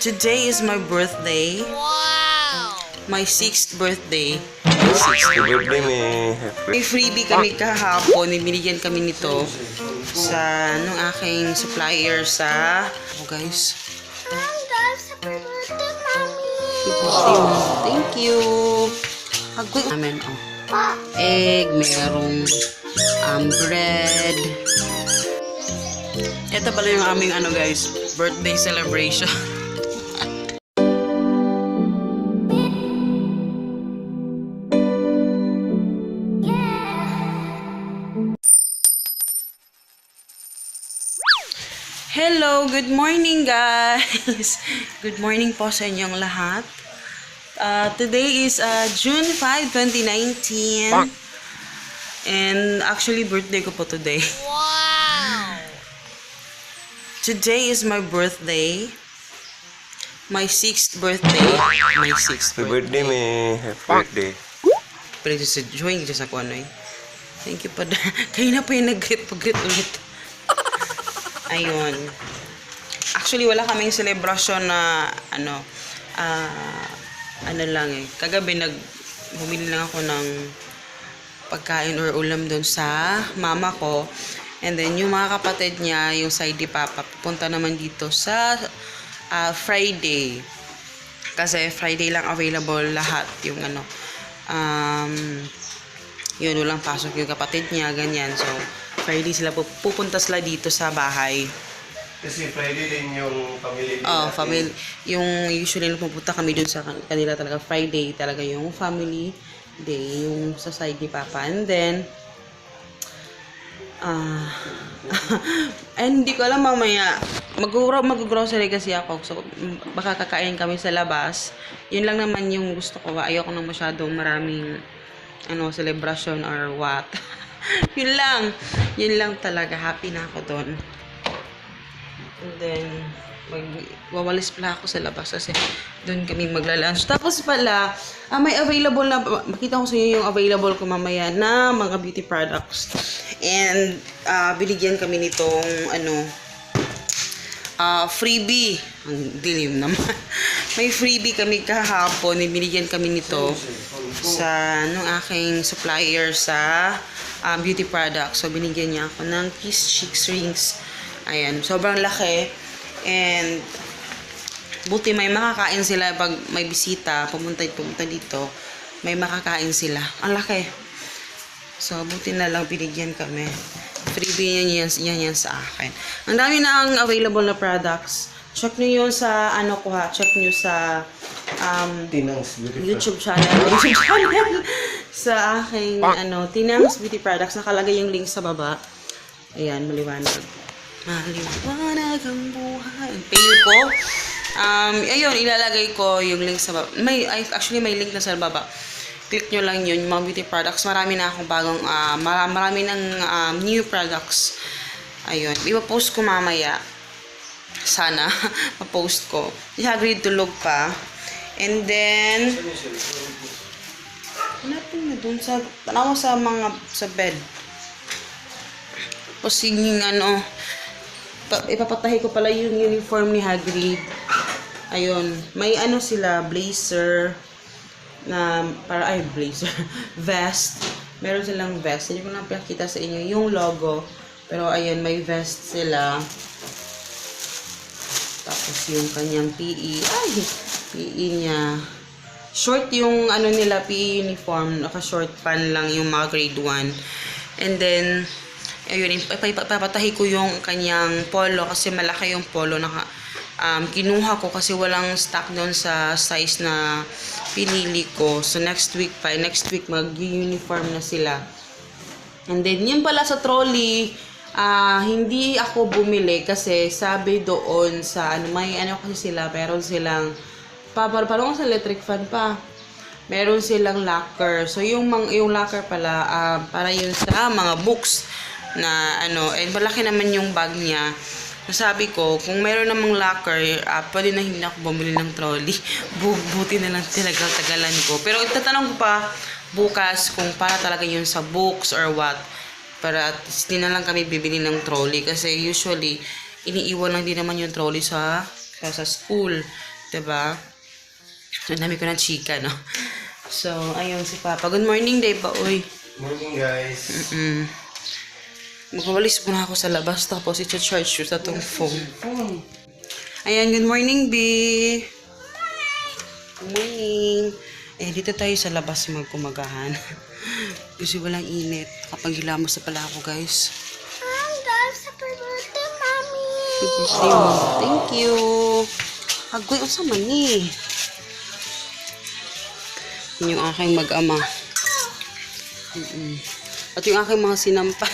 Today is my birthday. Wow! My 6th birthday. Happy birthday, me. May freebie kami kahapon. Binigyan kami nito sa nung aking supplier sa... Oh guys. Happy birthday, Mommy! Thank you. Hagway namin. Oh. Egg, merong bread. Ito pala yung aming guys, birthday celebration. Hello, good morning guys. Good morning po sa inyong lahat. Today is June 5, 2019. And actually birthday ko po today. Wow! Today is my birthday. My 6th birthday. My 6th Happy birthday, me. Happy birthday. Pero sa join sa ako Thank you pa. Kayo na po yung nag-greet ulit. Ayun. Actually, wala kaming celebration na ano lang eh. Kagabi bumili lang ako ng pagkain or ulam doon sa mama ko. And then, yung mga kapatid niya, yung side ni Papa, pupunta naman dito sa Friday. Kasi Friday lang available lahat. Yung yun, walang pasok yung kapatid niya, ganyan. So, Friday sila pupunta sila dito sa bahay. Kasi Friday din yung family. Family. Yung usually pupunta kami dun sa kanila talaga. Friday talaga yung family day. Yung sa side ni Papa. And then, and hindi ko alam mamaya. Mag-grocery kasi ako. So, baka kakain kami sa labas. Yun lang naman yung gusto ko. Ayoko nang masyadong maraming celebration or what. Yun lang talaga. Happy na ako doon. And then, wawalis pala ako sa labas kasi doon kami magla-lunch. Tapos pala, may available na, makita ko sa inyo yung available ko mamaya na mga beauty products. And, binigyan kami nitong, freebie. Ang dilim naman. May freebie kami kahapon. Binigyan kami nito sa nung aking supplier sa beauty products. So, binigyan niya ako ng Kiss Cheeks rings. Ayan. Sobrang laki. And, buti may makakain sila pag may bisita. Pumunta dito. May makakain sila. Ang laki. So, buti na lang binigyan kami. Freebie yan sa akin. Ang dami na ang available na products. Check nyo yun sa check nyo sa YouTube channel. Sa aking Tinang's Beauty Products. Nakalagay yung link sa baba. Ayan, maliwanag. Maliwanag ang buhay. Ang pale ko. Ayun, ilalagay ko yung link sa baba. Actually, may link na sa baba. Click nyo lang yun, yung mga beauty products. Marami na akong bagong, marami ng new products. Ayun. Ipapost ko mamaya. Sana. Papost ko. I-agreed tulog pa. And then, hanapin na dun sa, tanaw sa sa bed. Tapos yung ipapatahi ko pala yung uniform ni Hagrid. Ayun. May sila, blazer, blazer, vest. Meron silang vest. Hindi ko na pinakita sa inyo yung logo. Pero ayun, may vest sila. Tapos yung kanyang PE. PE niya. Short yung nila, PE uniform. Naka-short pan lang yung mga grade 1. And then, ayun, ipapatahi ko yung kanyang polo kasi malaki yung polo na kinuha ko kasi walang stock doon sa size na pinili ko. So, next week mag-uniform na sila. And then, yun pala sa trolley, hindi ako bumili kasi sabi doon sa, may kasi sila, meron silang, parang sa electric fan pa. Meron silang locker. So, yung locker pala, para yun sa mga books na and malaki naman yung bag niya. Sabi ko, kung meron namang locker, pwede na hindi na ako bumili ng trolley. Buti na lang tagalan ko. Pero itatanong ko pa bukas kung para talaga yun sa books or what. Para at least di na lang kami bibili ng trolley. Kasi usually, iniiwan lang din naman yung trolley sa sa school. Diba? Ang dami ko ng chika, no? So, ayun si Papa. Good morning, day ba, uy? Morning, guys. Magwawalis muna ako sa labas tapos i-charge ko sa tong phone. Ayan, good morning, B. Good morning. Eh, dito tayo sa labas magkumagahan. Kasi walang init. Kapag hilamos na pala ako, guys. Guys, happy birthday, Mommy. Thank you. Agoy, unsa man ni? Yun yung aking mag-ama. At yung aking mga sinampay.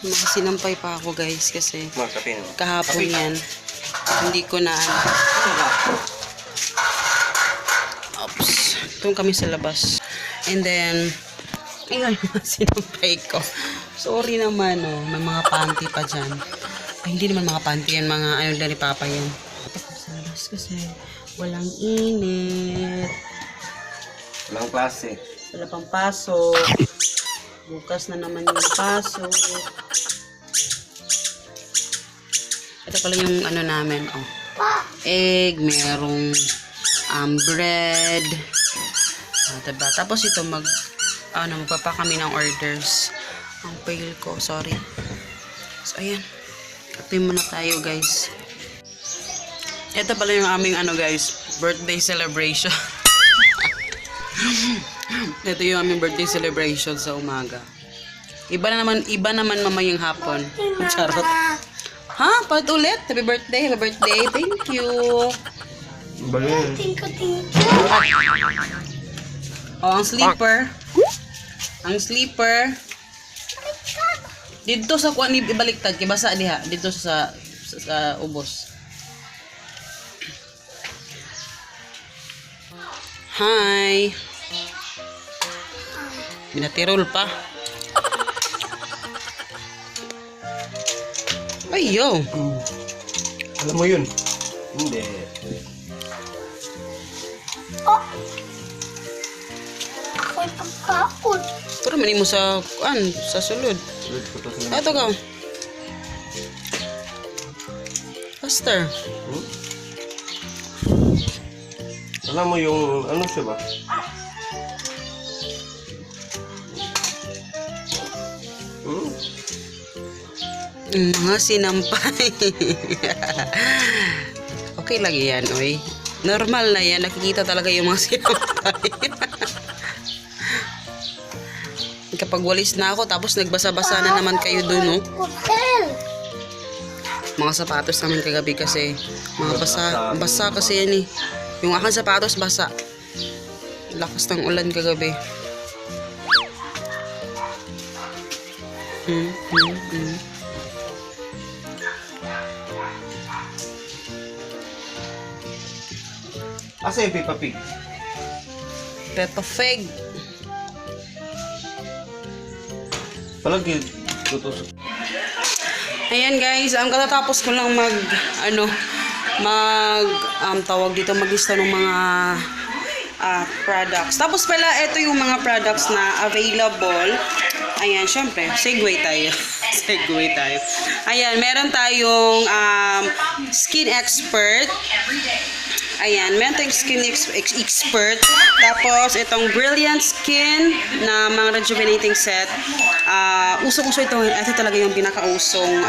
Mga sinampay pa ako, guys, kasi kahapon yan. Hindi ko na oops. Doon kami sa labas. And then, ayun, mga sinampay ko. Sorry naman, oh. May mga panty pa dyan. Ay, hindi naman mga panty yan. Mga ano na ni Papa yan. Sa labas kasi walang init. Walang klase. Wala pang pasok. Bukas na naman yung pasok. Ito pala yung ano namin. Oh. Egg, merong bread. Diba? Tapos ito magpapa kami ng orders. Ang pail ko, sorry. So, ayan. Kape muna tayo, guys. Ito pala yung aming guys, birthday celebration. Ito yung aming birthday celebration sa umaga. Iba naman mamayang hapon. Charot. Ha? Palit ulit? Happy birthday, happy birthday. Thank you. Balon. Thank you. Oh, ang sleeper. Ang sleeper. Dito sa kuan ibaliktad kay basa diha dito sa ubos. Hi. Binatirol pa. Ay, yo. Alam mo yun? Hindi. Ako'y pagkaon. Pero mani mo sa sulod. Sulod ko to sa Ito ka. Faster. Alam mo yung ano siya ba? Mga sinampay. Okay lang yan, oy. Normal na yan. Nakikita talaga yung mga sinampay. Kapag walis na ako, tapos nagbasa-basa na naman kayo dun, no? Hotel. Mga sapatos namin kagabi kasi mga basa kasi yan eh. Yung aking sapatos basa. Lakas ng ulan kagabi. Asa yung Peppa Pig? Peppa Pig. Palagi tutusok. Ayan guys, ang katatapos ko lang tawag dito maglista ng mga products. Tapos pala, ito yung mga products na available. Ayan, syempre, segue tayo. Segue tayo. Ayan, meron tayong skin expert. Ayan, meron tayong skin expert. Tapos, itong Brilliant Skin na mga rejuvenating set. Usong-uso ito. Ito talaga yung pinakausong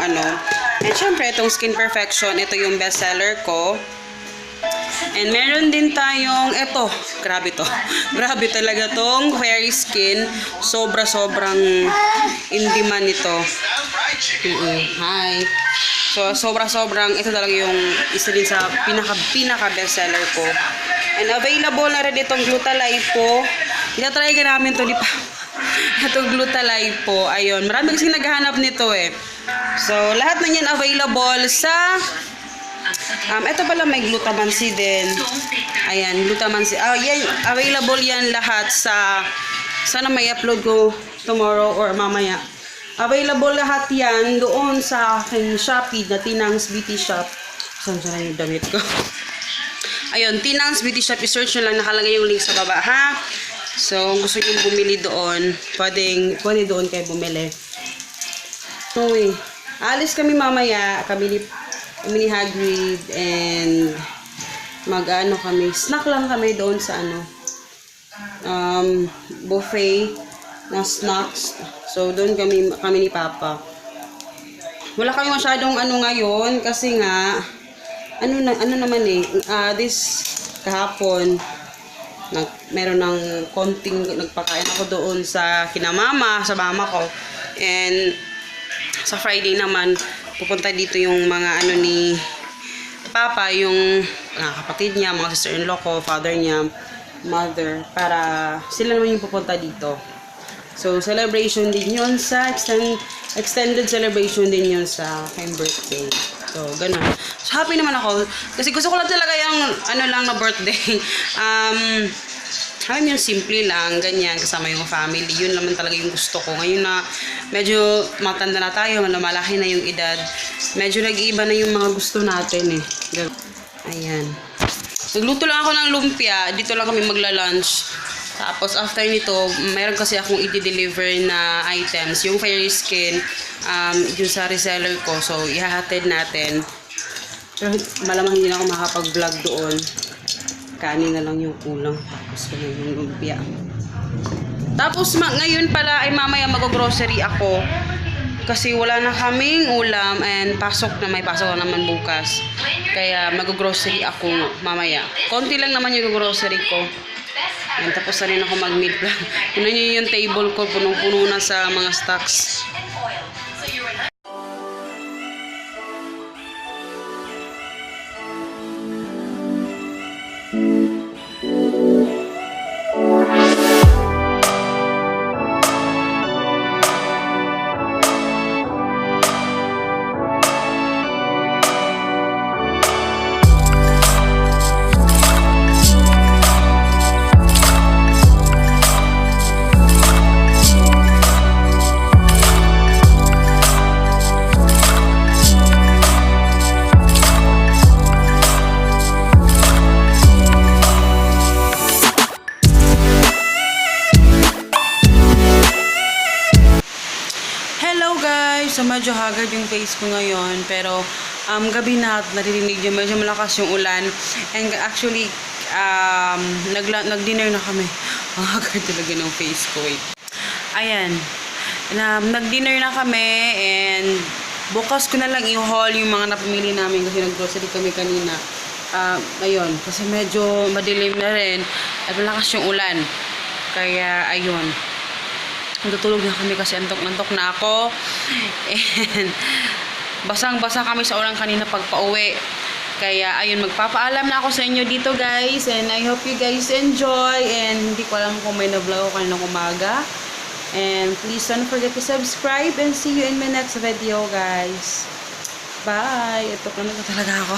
And syempre, itong Skin Perfection. Ito yung bestseller ko. And meron din tayong, grabe to. Grabe talaga tong Fairy Skin. Sobra-sobrang in demand ito. Hi. So, sobra-sobrang, ito talaga yung isa din sa pinaka-bestseller ko. And available na rin itong Glutalipo. Tinatry ka namin ito, di pa. Itong Glutalipo. Ayun, marami kasi naghahanap nito eh. So, lahat na yan available sa... ito pala may Glutamancy din. Ayan, Glutamancy. Yan, available yan lahat sa... Sana may upload ko tomorrow or mamaya. Available lahat yan doon sa aking Shopee na Tinang's Beauty Shop. Saan na yung damit ko? Ayun, Tinang's Beauty Shop. I-search nyo lang. Nakalagay yung link sa baba, ha? So, kung gusto nyo bumili doon, pwede doon kayo bumili. So, alis kami mamaya. Kami ni mini Hagrid, and mag-ano kami, snack lang kami doon sa ano, buffet na snacks. So, doon kami ni Papa. Wala kami masyadong ano ngayon kasi nga, ano naman eh, this kahapon, meron ng konting nagpakain ako doon sa kinamama, sa mama ko. And sa Friday naman, pupunta dito yung mga ano ni Papa, yung kapatid niya, mga sister-in-law ko, father niya, mother, para sila naman yung pupunta dito. So, celebration din yun sa, extended celebration din yun sa aking birthday. So, ganun. So, happy naman ako. Kasi gusto ko lang talaga yung, ano lang na birthday. Happy yung simple lang, ganyan, kasama yung family. Yun naman talaga yung gusto ko. Ngayon na medyo matanda na tayo, malaki na yung edad. Medyo nag-iiba na yung mga gusto natin eh. Ayan. Nagluto lang ako ng lumpia. Dito lang kami magla-lunch. Tapos after nito, meron kasi akong i-deliver na items. Yung Fairy Skin, yung sa reseller ko. So, ihahatid natin. Pero malamang hindi na ako makapag-vlog doon. Kanin na lang yung kulang. Tapos ko na yung lumpia. Tapos ngayon pala ay mamaya mag-grocery ako. Kasi wala na kaming ulam and may pasok na naman bukas. Kaya mag-grocery ako mamaya. Konti lang naman yung grocery ko. And tapos na rin ako mag-meal plan. Yun yung table ko, punong-puno na sa mga stocks. Hello guys! So medyo haggard yung face ko ngayon, pero gabi na at naririnig nyo, medyo malakas yung ulan. And actually, nag-dinner na kami. Ang haggard talaga ng face ko. Wait. Ayan. Nag-dinner na kami and bukas ko na lang i-haul yung mga napamili namin kasi nag-grocery kami kanina. Ayun, kasi medyo madilim na rin at malakas yung ulan. Kaya ayun. Natutulog na kami kasi antok na ako. And basang-basa kami sa ulan kanina pagpa-uwi. Kaya ayun, magpapaalam na ako sa inyo dito guys. And I hope you guys enjoy. And hindi ko alam kung may na-vlog ako kaninang umaga. And please don't forget to subscribe. And see you in my next video guys. Bye! Ito na talaga ako.